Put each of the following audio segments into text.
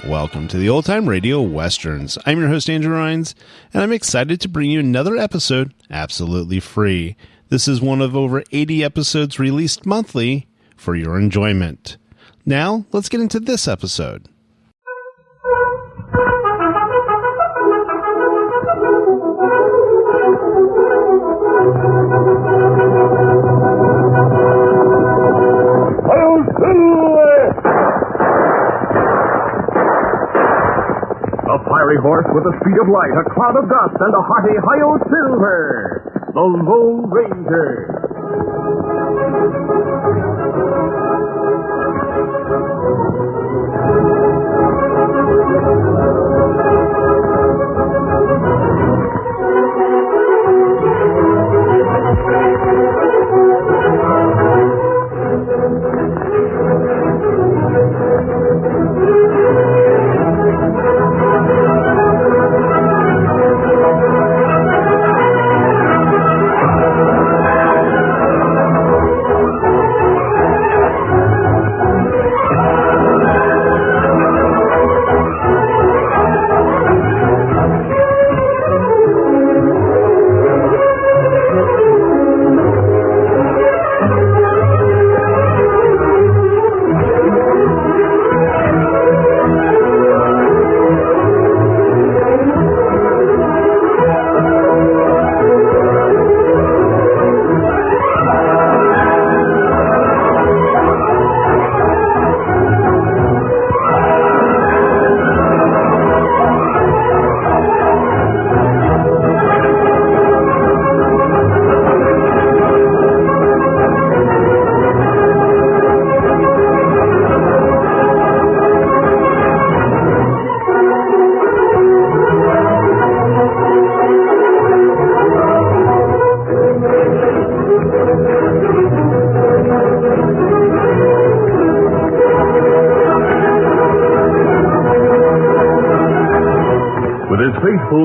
Welcome to the Old Time Radio Westerns. I'm your host, Andrew Rhynes, and I'm excited to bring you another episode absolutely free. This is one of over 80 episodes released monthly for your enjoyment. Now, let's get into this episode. A fiery horse with the speed of light, a cloud of dust, and a hearty Hi-Yo Silver, the Lone Ranger.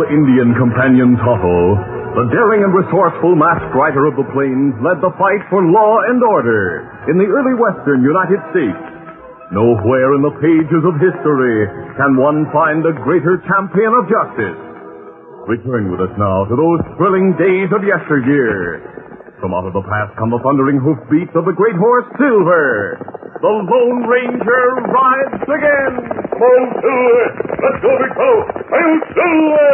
Indian companion Tonto, the daring and resourceful masked rider of the plains, led the fight for law and order in the early western United States. Nowhere in the pages of history can one find a greater champion of justice. Return with us now to those thrilling days of yesteryear. From out of the past come the thundering hoofbeats of the great horse Silver. The Lone Ranger rides again. Come on, Silver. Let's go, big fellow. Hail, Silver!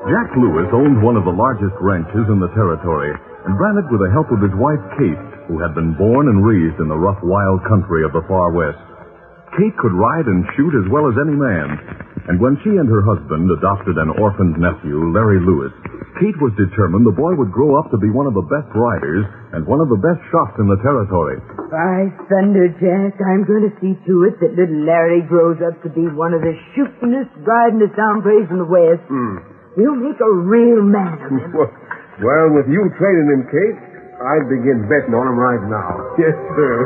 Jack Lewis owned one of the largest ranches in the territory and ran it with the help of his wife, Kate, who had been born and raised in the rough, wild country of the far west. Kate could ride and shoot as well as any man, and when she and her husband adopted an orphaned nephew, Larry Lewis, Kate was determined the boy would grow up to be one of the best riders and one of the best shots in the territory. By thunder, Jack, I'm going to see to it that little Larry grows up to be one of the shootingest, ridingest hombres in the West. We'll make a real man of him. Well, with you training him, Kate, I'd begin betting on him right now. Yes, sir.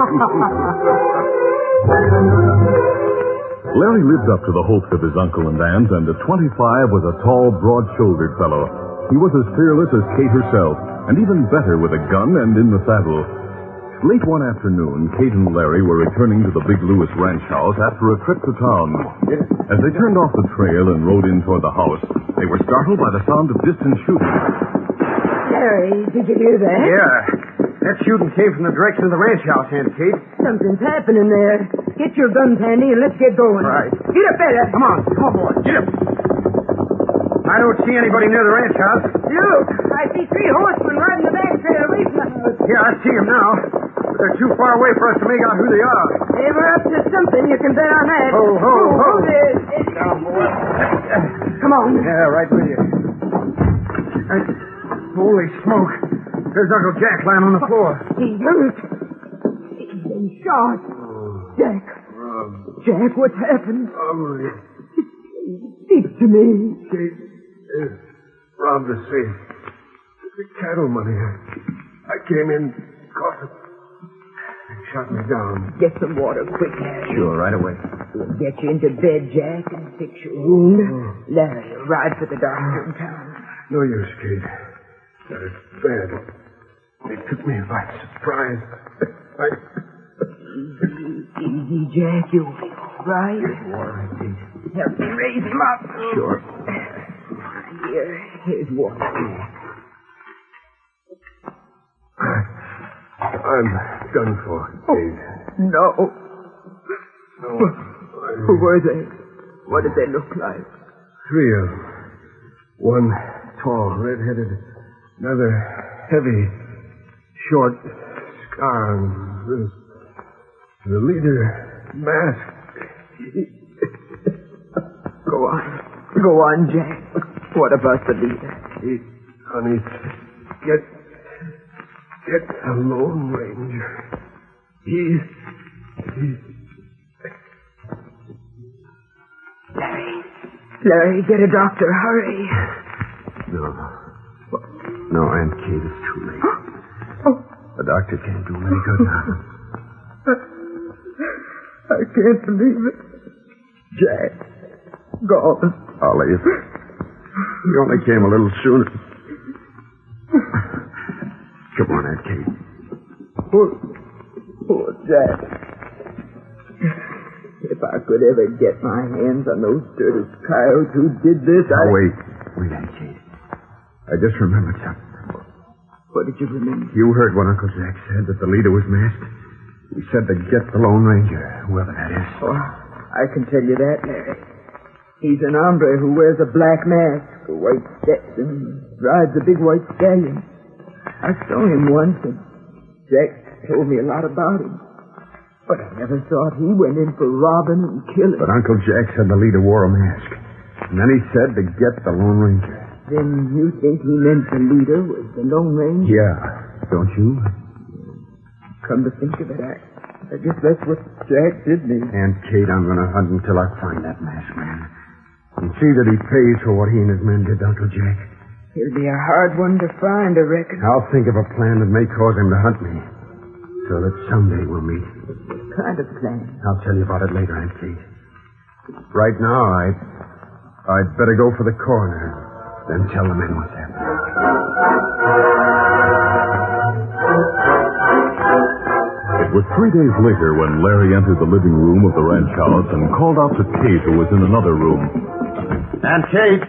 Larry lived up to the hopes of his uncle and aunt, and at 25 was a tall, broad-shouldered fellow. He was as fearless as Kate herself, and even better with a gun and in the saddle. Late one afternoon, Kate and Larry were returning to the Big Lewis ranch house after a trip to town. As they turned off the trail and rode in toward the house, they were startled by the sound of distant shooting. Larry, did you hear that? Yeah. That shooting came from the direction of the ranch house, Aunt Kate. Something's happening there. Get your guns handy and let's get going. Right. Get up there. Come on, boy. Get up. I don't see anybody near the ranch house. Look, I see 3 horsemen riding the back trail away from the house. Yeah, I see them now. But they're too far away for us to make out who they are. They were up to something, you can bet on that. Ho. There. Down, boy. Come on. Yeah, right with you. Holy smoke. There's Uncle Jack lying on the floor. He's hurt. He's been shot. Jack. Jack, what's happened? Speak to me. Kate is robbed the safe. The cattle money. I came in, caught it. They shot me down. Get some water quick, Larry. Sure, right away. We'll get you into bed, Jack, and fix your wound. Larry, ride for the doctor in town. No use, Kate. That is bad. They took me by surprise. Easy, Jack. You'll be all right. All right, Kate. Help me raise him up. Sure. Here's water. I'm done for, Kate. No. Who were they? What did they look like? 3 of them. One tall, red-headed. Another heavy, short, scar on his wrist. The leader, masked. Go on, Jack. What about the leader? Honey, get the Lone Ranger. Larry, get a doctor. Hurry. No, Aunt Kate, it's too late. The doctor can't do him any good now. I can't believe it. Jack, gone. Olive, he only came a little sooner. Come on, Aunt Kate. Poor Jack. If I could ever get my hands on those dirty coyotes who did this, Wait, Aunt Kate. I just remembered something. What did you remember? You heard what Uncle Jack said, that the leader was masked? He said to get the Lone Ranger, whoever that is. Oh, I can tell you that, Larry. He's an hombre who wears a black mask, a white Stetson, rides a big white stallion. I saw him once, and Jack told me a lot about him. But I never thought he went in for robbing and killing. But Uncle Jack said the leader wore a mask. And then he said to get the Lone Ranger. Then you think he meant the leader was the Lone Ranger? Yeah, don't you? Come to think of it, I guess that's what Jack did me. Aunt Kate, I'm going to hunt until I find that masked man. And see that he pays for what he and his men did to Uncle Jack. He'll be a hard one to find, I reckon. I'll think of a plan that may cause him to hunt me. So that someday we'll meet. What kind of plan? I'll tell you about it later, Aunt Kate. Right now, I'd better go for the coroner. Then tell the men what's happened. It was 3 days later when Larry entered the living room of the ranch house and called out to Kate, who was in another room. Aunt Kate.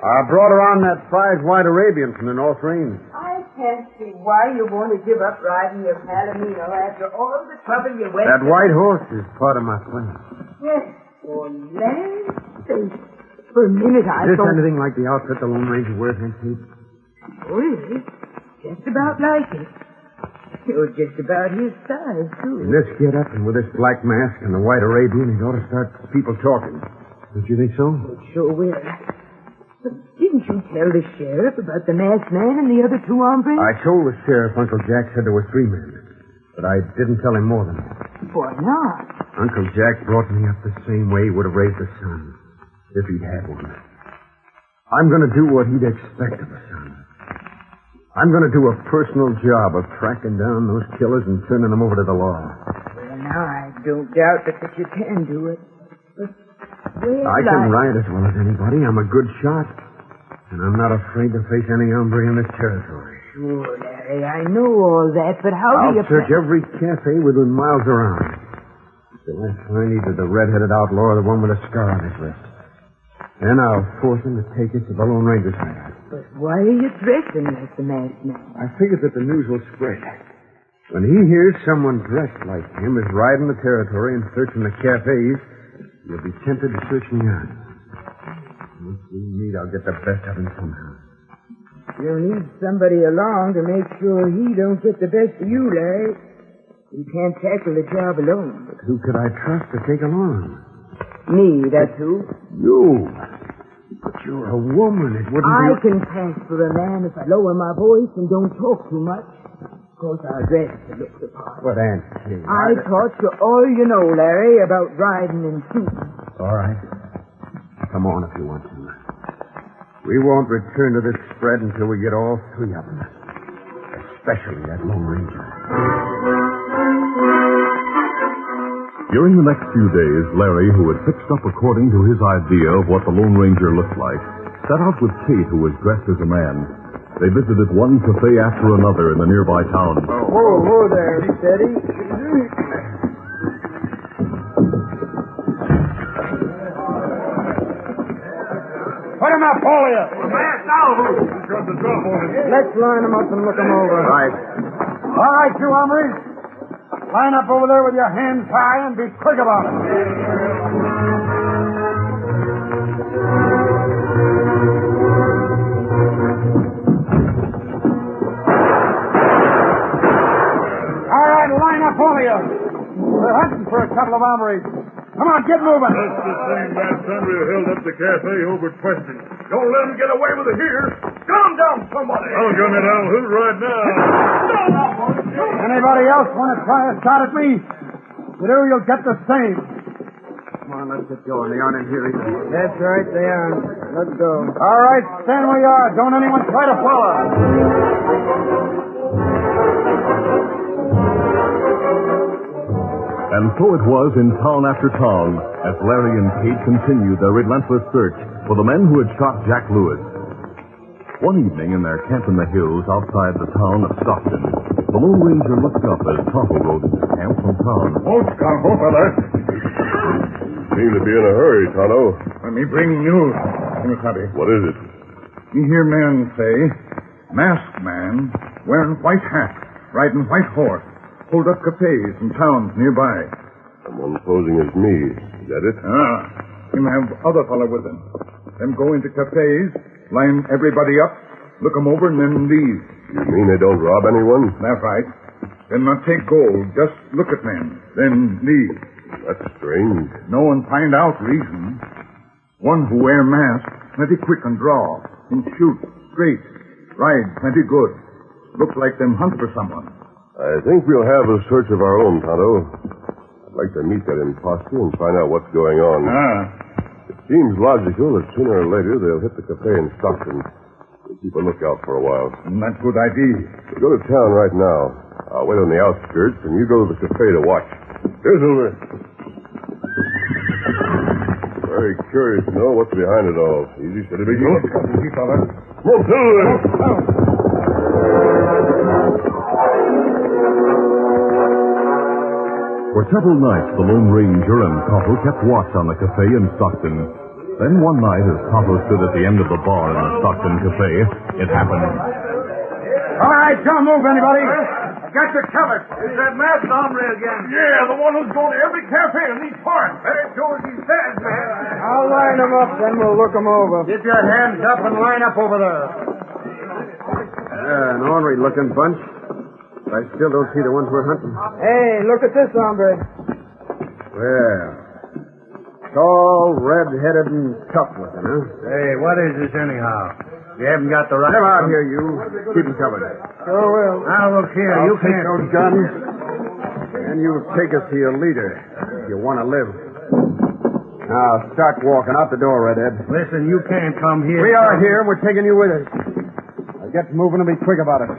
I brought her on that prize white Arabian from the North Range. I can't see why you want to give up riding your Palomino after all the trouble you went That white horse is part of my plan. Yes. For land's sake. For a minute I Is this thought... anything like the outfit the Lone Ranger wears, Aunt Kate? Really? Just about like it. You're just about his size, too. In this get-up and with this black mask and the white Arabian, it ought to start people talking. Don't you think so? It sure will. But didn't you tell the sheriff about the masked man and the other 2 hombres? I told the sheriff Uncle Jack said there were 3 men. But I didn't tell him more than that. Why not? Uncle Jack brought me up the same way he would have raised a son. If he'd had one. I'm going to do what he'd expect of a son. I'm going to do a personal job of tracking down those killers and turning them over to the law. Well, now, I don't doubt that you can do it. But I can ride as well as anybody. I'm a good shot. And I'm not afraid to face any hombre in this territory. Sure, Larry, I know all that, but how do you... I'll search every cafe within miles around. Till I find either the red-headed outlaw or the one with a scar on his wrist. Then I'll force him to take us to the Lone Ranger's hideout. But why are you dressing like the masked man? I figured that the news will spread. When he hears someone dressed like him is riding the territory and searching the cafes, he'll be tempted to search me out. Once we meet, I'll get the best of him somehow. You'll need somebody along to make sure he don't get the best of you, Larry. You can't tackle the job alone. But who could I trust to take along? Me, that's who. You. But you're a woman. It wouldn't I be... can pass for a man if I lower my voice and don't talk too much. Of course, I dress to look the part. But, Aunt Kate... I taught you all you know, Larry, about riding and shooting. All right. Come on if you want to. We won't return to this spread until we get all three of them. Especially that Lone Ranger. During the next few days, Larry, who had fixed up according to his idea of what the Lone Ranger looked like, set out with Kate, who was dressed as a man. They visited one cafe after another in the nearby town. Whoa there, steady. Put him up, all of you. Let's line them up and look them over. Right. All right, you hombres. Line up over there with your hands high and be quick about it. All right, line up, all of you. We're hunting for a couple of hombres. Come on, get moving. That's the same man Sundry who held up the cafe over question. Don't let him get away with it here. Gun him down, somebody. I'll gun it down right now. Anybody else want to try a shot at me? If you do, you'll get the same. Come on, let's get going. They aren't in here either. That's right, they are. Let's go. All right, stand where you are. Don't anyone try to follow. And so it was in town after town as Larry and Kate continued their relentless search for the men who had shot Jack Lewis. One evening in their camp in the hills outside the town of Stockton, the Lone Ranger looked up as Tonto rode into camp from town. Oh, Tonto, fella. Seem to be in a hurry, Tonto. Let me bring news, Kimasabi. What is it? You hear men say, masked man, wearing white hat, riding white horse, hold up cafes in towns nearby. Someone posing as me. Is that it? Him have other fella with him. Them go into cafes, line everybody up, look 'em over, and then leave. You mean they don't rob anyone? That's right. Then not take gold, just look at men, then leave. That's strange. No one find out reason. One who wear mask, plenty quick and draw, and shoot, straight, ride, plenty good. Look like them hunt for someone. I think we'll have a search of our own, Tonto. I'd like to meet that imposter and find out what's going on. It seems logical that sooner or later they'll hit the cafe in Stockton. We'll keep a lookout for a while. That's a good idea. We'll go to town right now. I'll wait on the outskirts, and you go to the cafe to watch. Here's Silver. Very curious to know what's behind it all. Easy, steady, big fella. Easy, fella. Come on, Silver. For several nights, the Lone Ranger and Tonto kept watch on the cafe in Stockton. Then one night, as Tonto stood at the end of the bar in the Stockton cafe, it happened. All right, don't move, anybody. I got you covered. It's that masked hombre again. Yeah, the one who's going to every cafe in these parts. Better do as he says, man. I'll line them up, then we'll look them over. Get your hands up and line up over there. An ornery-looking bunch. I still don't see the ones we're hunting. Hey, look at this hombre. Well, tall, red-headed, and tough-looking, huh? Hey, what is this anyhow? You haven't got the right... Come out here, you. Keep them covered. Sure will. Now, look here. I'll You take can't... those guns, and you take us to your leader if you want to live. Now, start walking out the door, Redhead. Listen, you can't come here. We are here, and we're taking you with us. Now, get moving and be quick about it.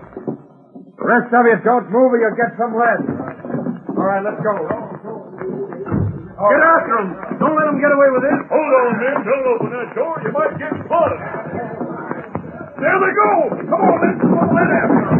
The rest of you don't move or you'll get some lead. All right, let's go. Get after him. Don't let him get away with it. Hold on, men. Don't open that door. You might get spotted. There they go. Come on, men. Come on, let after them.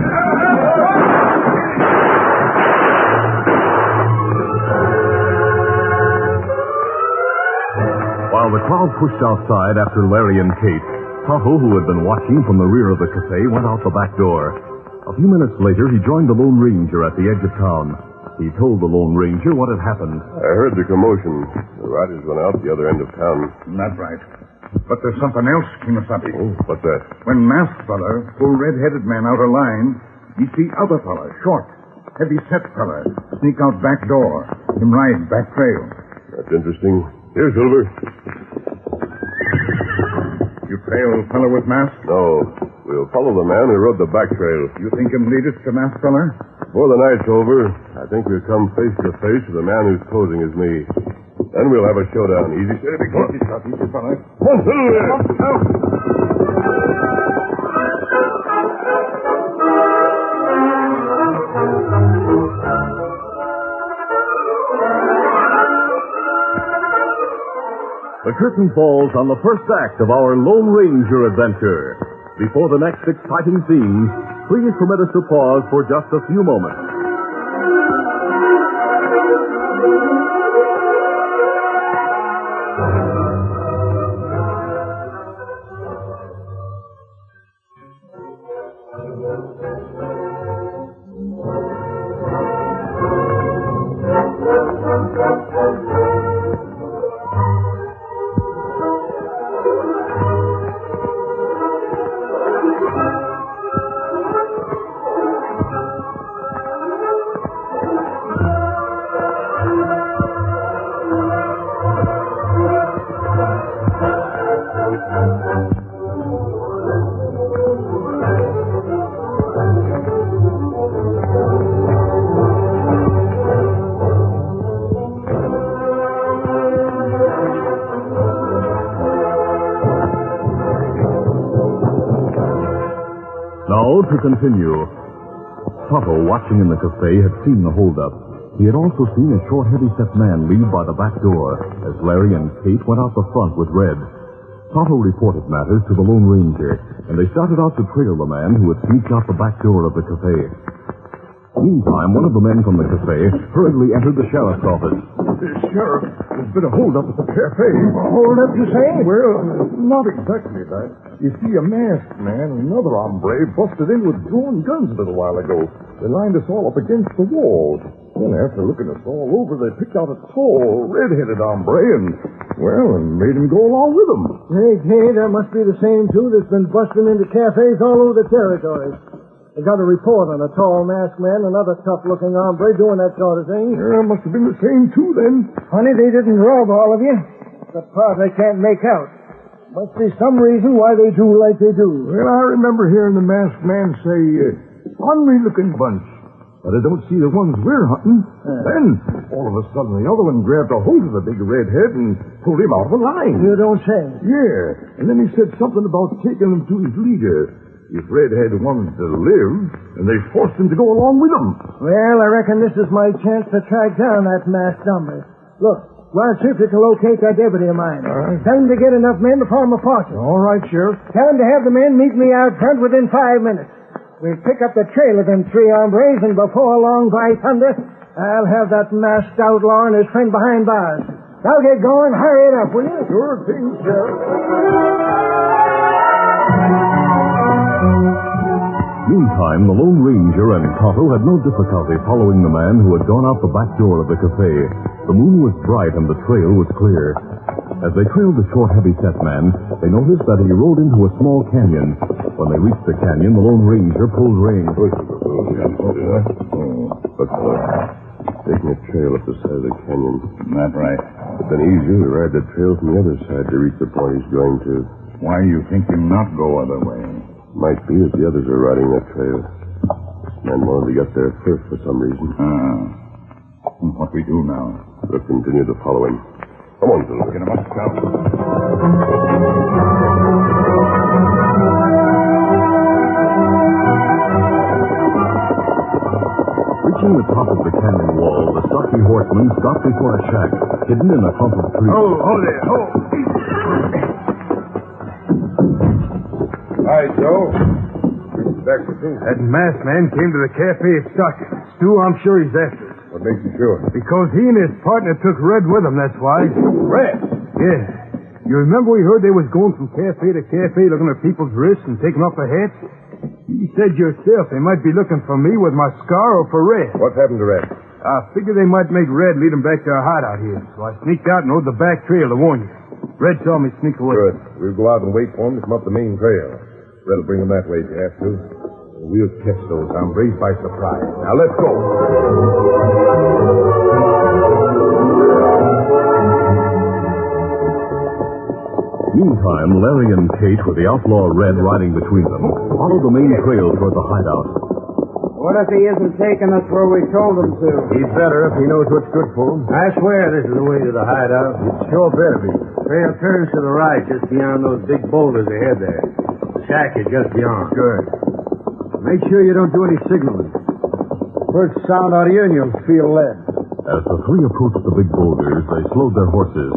While the crowd pushed outside after Larry and Kate, Tonto, who had been watching from the rear of the cafe, went out the back door. A few minutes later, he joined the Lone Ranger at the edge of town. He told the Lone Ranger what had happened. I heard the commotion. The riders went out the other end of town. That's right. But there's something else, Kimasabi. Oh, what's that? When masked fella pull red-headed man out of line, you see other fella, short, heavy-set fella, sneak out back door. Him ride back trail. That's interesting. Here, Silver. You trail fella with mask? No. We'll follow the man who rode the back trail. You think him lead us to masked fella? Before the night's over, I think we'll come face to face with the man who's posing as me. Then we'll have a showdown. Easy, steady, big fella. Easy, fella. Come on, Silver. The curtain falls on the first act of our Lone Ranger adventure. Before the next exciting scene, please permit us to pause for just a few moments. Now to continue. Tonto, watching in the cafe, had seen the holdup. He had also seen a short, heavy-set man leave by the back door as Larry and Kate went out the front with Red. Tonto reported matters to the Lone Ranger, and they started out to trail the man who had sneaked out the back door of the cafe. Meantime, one of the men from the cafe hurriedly entered the sheriff's office. Sheriff, there's been a holdup at the cafe. Hold up, you say? Well, not exactly that. You see, a masked man and another hombre busted in with drawn guns a little while ago. They lined us all up against the wall. Then, after looking us all over, they picked out a tall, red-headed hombre and made him go along with them. Hey, that must be the same two that's been busting into cafes all over the territory. They got a report on a tall masked man, another tough-looking hombre doing that sort of thing. Yeah, must have been the same two, then. Honey, they didn't rob all of you. The part I can't make out. Must be some reason why they do like they do. Well, I remember hearing the masked man say, "Ornery-looking bunch." But I don't see the ones we're hunting. Then, all of a sudden, the other one grabbed a hold of the big redhead and pulled him out of the line. You don't say. Yeah, and then he said something about taking him to his leader. If Redhead wanted to live, and they forced him to go along with them. Well, I reckon this is my chance to track down that masked hombre. Look, well, see if you can locate that deputy of mine. All right. Tell him to get enough men to form a posse. All right, Sheriff. Tell him to have the men meet me out front within 5 minutes. We'll pick up the trail of them three hombres, and before long, by thunder, I'll have that masked outlaw and his friend behind bars. Now get going. Hurry it up, will you? Sure thing, Sheriff. Meantime, the Lone Ranger and Tonto had no difficulty following the man who had gone out the back door of the cafe. The moon was bright and the trail was clear. As they trailed the short, heavy-set man, they noticed that he rode into a small canyon. When they reached the canyon, the Lone Ranger pulled rein. Looks like taking a trail up the side of the canyon. That right. It'd been easier to ride the trail from the other side to reach the point he's going to. Why you think him not go other way? Might be that the others are riding that trail. Men wanted to get there first for some reason. What we do now? We'll continue to follow him. Come on, Silver. Get him up, Scout. Reaching the top of the canyon wall, the stocky horseman stopped before a shack, hidden in a clump of trees. Hold there, hold. Hi, Joe. Back to Stu. That masked man came to the cafe at Stockton. Stu, I'm sure he's after us. What makes you sure? Because he and his partner took Red with them, that's why. Red? Yeah. You remember we heard they was going from cafe to cafe looking at people's wrists and taking off their hats? You said yourself they might be looking for me with my scar or for Red. What happened to Red? I figured they might make Red lead them back to our hideout here, so I sneaked out and rode the back trail to warn you. Red saw me sneak away. Good. We'll go out and wait for him to come up the main trail. Red'll bring him that way if you have to. We'll catch those hombres by surprise. Now, let's go. Meantime, Larry and Kate, with the outlaw Red riding between them, followed the main trail toward the hideout. What if he isn't taking us where we told him to? He's better if he knows what's good for him. I swear this is the way to the hideout. It sure better be. Trail turns to the right just beyond those big boulders ahead there. The shack is just beyond. Good. Make sure you don't do any signaling. First sound out of you and you'll feel lead. As the three approached the big boulders, they slowed their horses.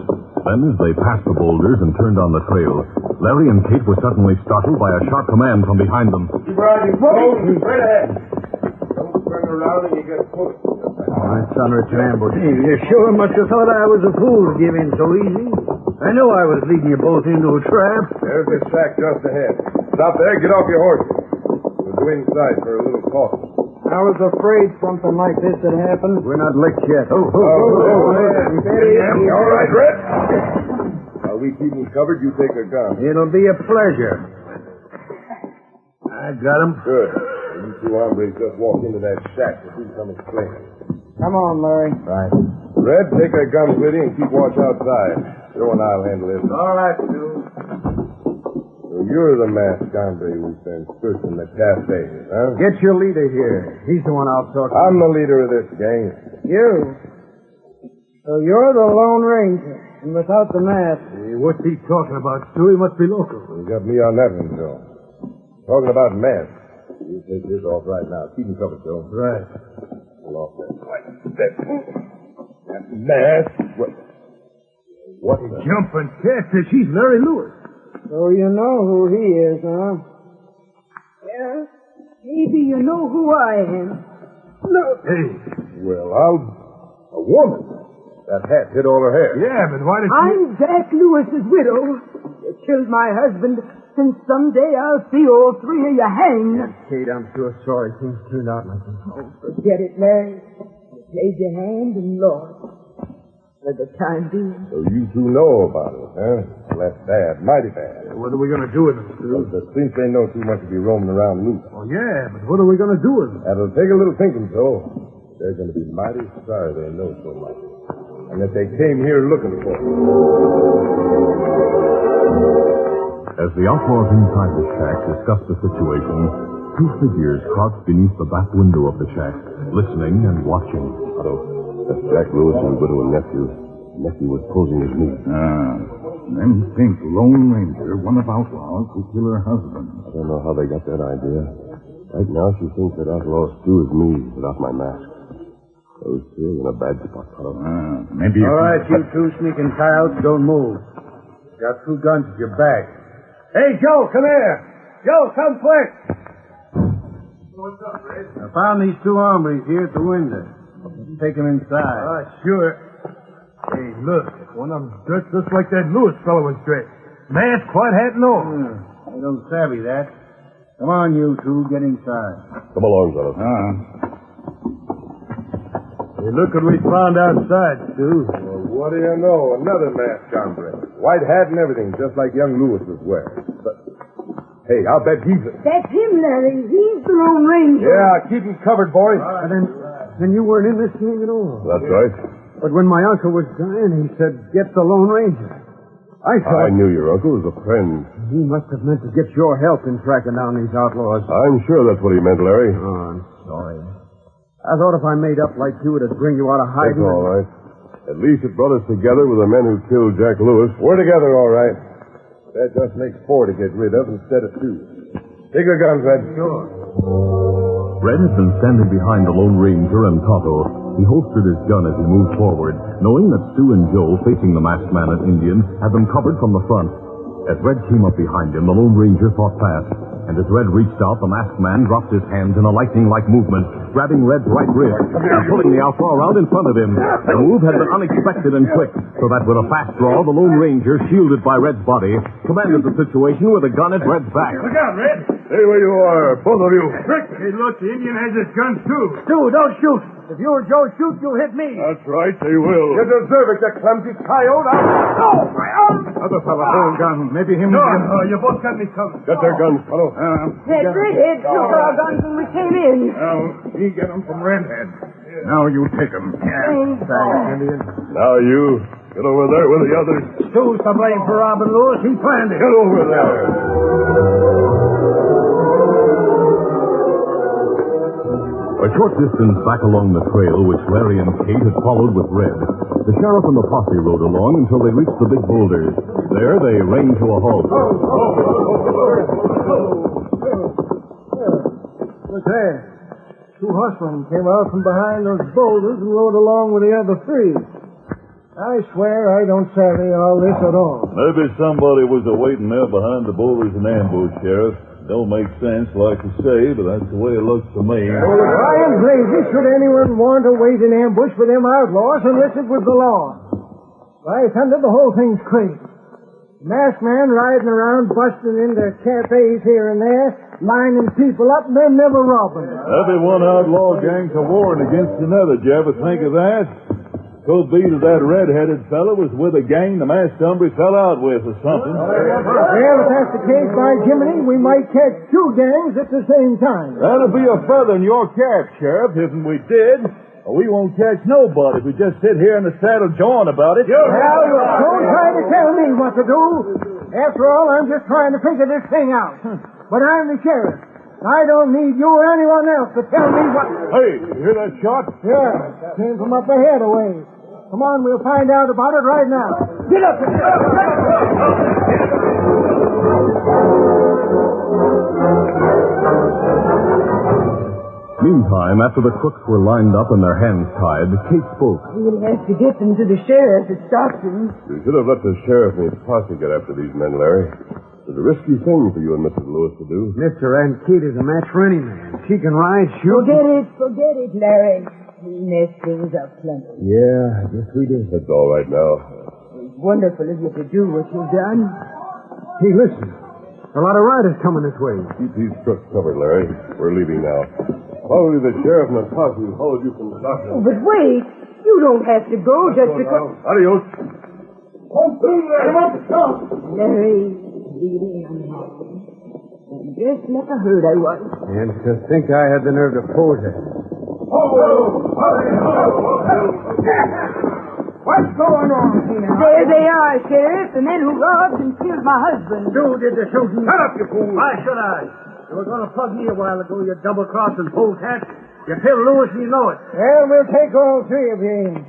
Then, as they passed the boulders and turned on the trail, Larry and Kate were suddenly startled by a sharp command from behind them. Keep riding close and straight ahead. Don't turn around and you get pushed. It's under its ambush. Hey, you sure must have thought I was a fool to give in so easy. I knew I was leading you both into a trap. There's the shack just ahead. Stop there, get off your horses. We'll go inside for a little talk. I was afraid something like this had happened. We're not licked yet. All right, Red. While we keep them covered, you take a gun. It'll be a pleasure. I got him. Good. You two hombres just walk into that shack to do some explaining. Come on, Larry. Right. Red, take our guns with you and keep watch outside. Joe and I'll handle this. All right, Stu. So you're the masked hombre we've been searching the cafe, huh? Get your leader here. He's the one I'll talk to. I'm the leader of this gang. You? So you're the Lone Ranger, and without the mask. Hey, what's he talking about, Stu? He must be local. You got me on that one, Joe. Talking about masks. You take this off right now. Keep him covered, Joe. Right. Pull off that white step. That mask. What the... Jumping catfish. He's Larry Lewis. So you know who he is, huh? Yeah, maybe you know who I am. Look. Hey. Well, a woman. That hat hid all her hair. Yeah, but why did I'm Jack Lewis's widow. You killed my husband, and someday I'll see all three of you hanged. Kate, I'm sure sorry things turned out like this. Oh, forget it, Larry. You played your hand and lost. For the time being. So you two know about it, huh? Well, that's bad, mighty bad. What are we going to do with him, Stu? The Sphinx ain't know too much to be roaming around loose. Oh, yeah, but what are we going to do with him? That'll take a little thinking, Joe. They're going to be mighty sorry they know so much. And that they came here looking for him. As the outlaws inside the shack discussed the situation, two figures crouched beneath the back window of the shack, listening and watching. That's Jack Lewis and widow and nephew. Nephew was posing as me. Them think Lone Ranger, one of outlaws who kill her husband. I don't know how they got that idea. Right now, she thinks that outlaw Stu is me without my mask. Those two are in a bad spot, Carl. Maybe All right, you two sneaking coyotes, don't move. Got two guns at your back. Hey, Joe, come here. Joe, come quick. What's up, Red? I found these two hombres here at the window. Take them inside. Sure. Hey, look. One of them's dressed just like that Lewis fellow was dressed. Mask, white hat, and all. I don't savvy that. Come on, you two, get inside. Come along, fellas. Hey, look what we found outside, Stu. Well, what do you know? Another masked hombre. White hat and everything, just like young Lewis was wearing. But, hey, I'll bet he's... That's him, Larry. He's the Lone Ranger. Yeah, keep him covered, boys. Then you weren't in this thing at all. That's right. But when my uncle was dying, he said, get the Lone Ranger. I thought... I knew your uncle was a friend. He must have meant to get your help in tracking down these outlaws. I'm sure that's what he meant, Larry. Oh, I'm sorry. I thought if I made up like you, it'd bring you out of hiding. That's all right. At least it brought us together with the men who killed Jack Lewis. We're together, all right. That just makes 4 to get rid of instead of 2. Take your guns, Red. Sure. Red had been standing behind the Lone Ranger and Tonto. He holstered his gun as he moved forward, knowing that Stu and Joe, facing the masked man and Indian, had them covered from the front. As Red came up behind him, the Lone Ranger fought fast. And as Red reached out, the masked man dropped his hands in a lightning-like movement, grabbing Red's right wrist and pulling the outlaw around in front of him. The move had been unexpected and quick, so that with a fast draw, the Lone Ranger, shielded by Red's body, commanded the situation with a gun at Red's back. Look out, Red. Stay where you are, both of you. Hey, look, the Indian has his guns, too. Stu, don't shoot. If you or Joe shoot, you'll hit me. That's right, they will. You deserve it, you clumsy coyote. Other fellow, hold gun. Maybe him... No, you both got me covered. Get their guns, fellow. That redhead took our guns when we came in. Now, he get them from Redhead. Now you take them. Thanks, Indian. Now you, get over there with the others. Stu's to blame for robbing Lewis. He planned it. Get over there. A short distance back along the trail which Larry and Kate had followed with Red, the sheriff and the posse rode along until they reached the big boulders. There they reined to a halt. Look there. 2 horsemen came out from behind those boulders and rode along with the other 3. I swear I don't savvy all this at all. Maybe somebody was awaiting there behind the boulders in ambush, Sheriff. Don't make sense, like you say, but that's the way it looks to me. Why in blazes should anyone want to wait in ambush for them outlaws unless it was the law? Why, thunder, the whole thing's crazy. Masked man riding around, busting into cafes here and there, lining people up, and then never robbing them. Every one outlaw gang's a warring against another. Did you ever think of that? Could be that red-headed fellow was with a gang the masked hombre fell out with or something. Well, if that's the case, by Jiminy, we might catch two gangs at the same time. That'll be a feather in your cap, Sheriff. If we did, we won't catch nobody if we just sit here in the saddle jawing about it. Well, don't try to tell me what to do. After all, I'm just trying to figure this thing out. But I'm the sheriff. I don't need you or anyone else to tell me what... Hey, you hear that shot? Yeah, came from up ahead a ways. Come on, we'll find out about it right now. Get up! Meantime, after the crooks were lined up and their hands tied, Kate spoke. We'll have to get them to the sheriff at Stockton. You should have let the sheriff and his posse get after these men, Larry. It's a risky thing for you and Mrs. Lewis to do. Mr. Aunt Kate is a match for any man. She can ride, shoot. Forget it, Larry. We messed things up plenty. Yeah, I guess we did. That's all right now. It's wonderful of you to do what you've done. Hey, listen. A lot of riders coming this way. Keep these crooks covered, Larry. We're leaving now. Probably the sheriff and the posse who followed you from the doctor. Oh, but wait. You don't have to go just because... Adios. Larry, really unhappy. And just like I heard I was. And to think I had the nerve to pose it. What's going on here? There they are, Sheriff. The men who robbed and killed my husband. You did the shooting. Shut up, you fool! Why should I? You were going to plug me a while ago, you double-crossing polecat. You killed Lewis and you know it. Well, we'll take all three of you in.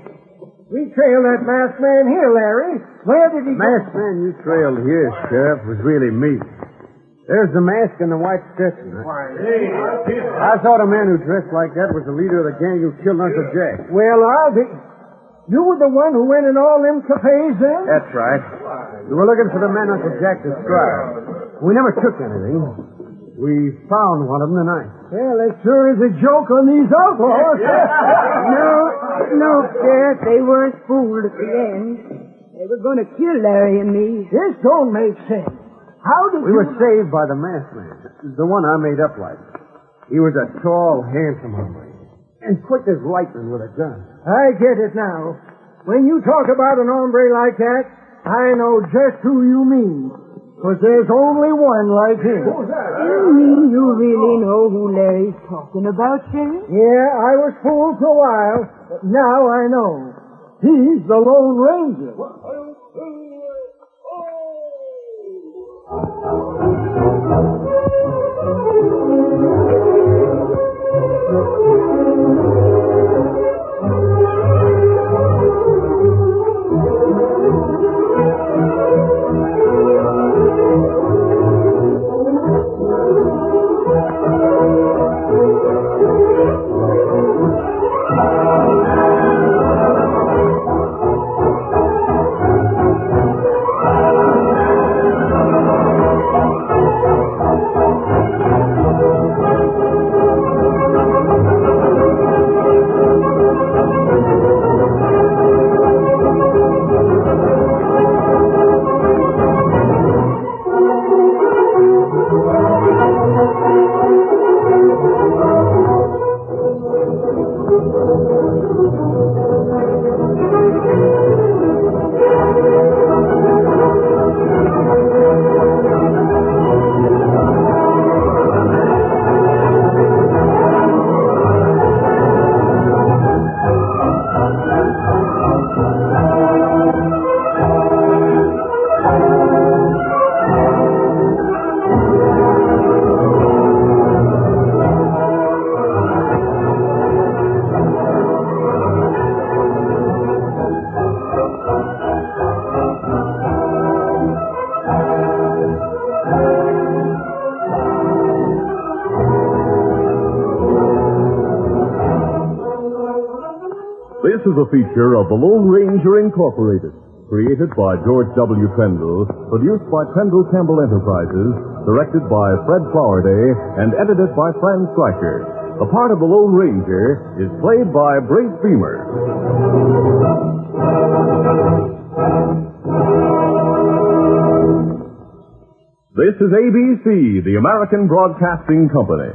We trailed that masked man here, Larry. Where did he go? Masked man you trailed here, Sheriff, was really me. There's the mask and the white Stetson. I thought a man who dressed like that was the leader of the gang who killed Uncle Jack. Well, I'll be... You were the one who went in all them cafes then? That's right. We were looking for the man Uncle Jack described. We never took anything. We found one of them tonight. Well, that sure is a joke on these outlaws. No, Sheriff, they weren't fooled at the end. They were going to kill Larry and me. This don't make sense. How did We were saved by the masked man. The one I made up like. He was a tall, handsome hombre. And quick as lightning with a gun. I get it now. When you talk about an hombre like that, I know just who you mean. Because there's only one like him. You mean you really know who Larry's talking about, Sheriff? Yeah, I was fooled for a while, but now I know. He's the Lone Ranger. is a feature of the Lone Ranger Incorporated, created by George W. Trendle, produced by Trendle Campbell Enterprises, directed by Fred Flowerday, and edited by Fran Stryker. The part of the Lone Ranger is played by Brace Beamer. This is ABC, the American Broadcasting Company.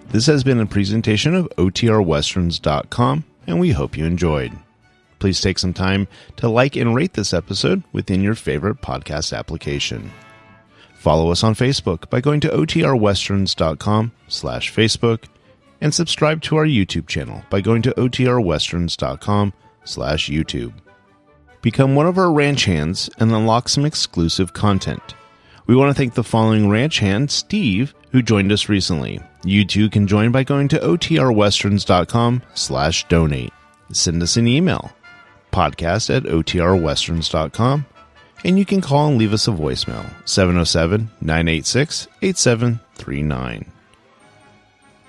This has been a presentation of OTRWesterns.com, and we hope you enjoyed. Please take some time to like and rate this episode within your favorite podcast application. Follow us on Facebook by going to OTRWesterns.com/Facebook, and subscribe to our YouTube channel by going to OTRWesterns.com/YouTube. Become one of our ranch hands and unlock some exclusive content. We want to thank the following ranch hand, Steve, who joined us recently. You too can join by going to OTRWesterns.com/donate. Send us an email, podcast@OTRWesterns.com, and you can call and leave us a voicemail, 707-986-8739.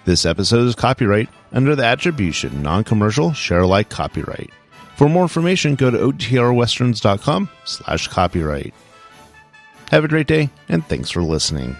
This episode is copyright under the attribution, non-commercial, share-alike copyright. For more information, go to OTRWesterns.com/copyright. Have a great day, and thanks for listening.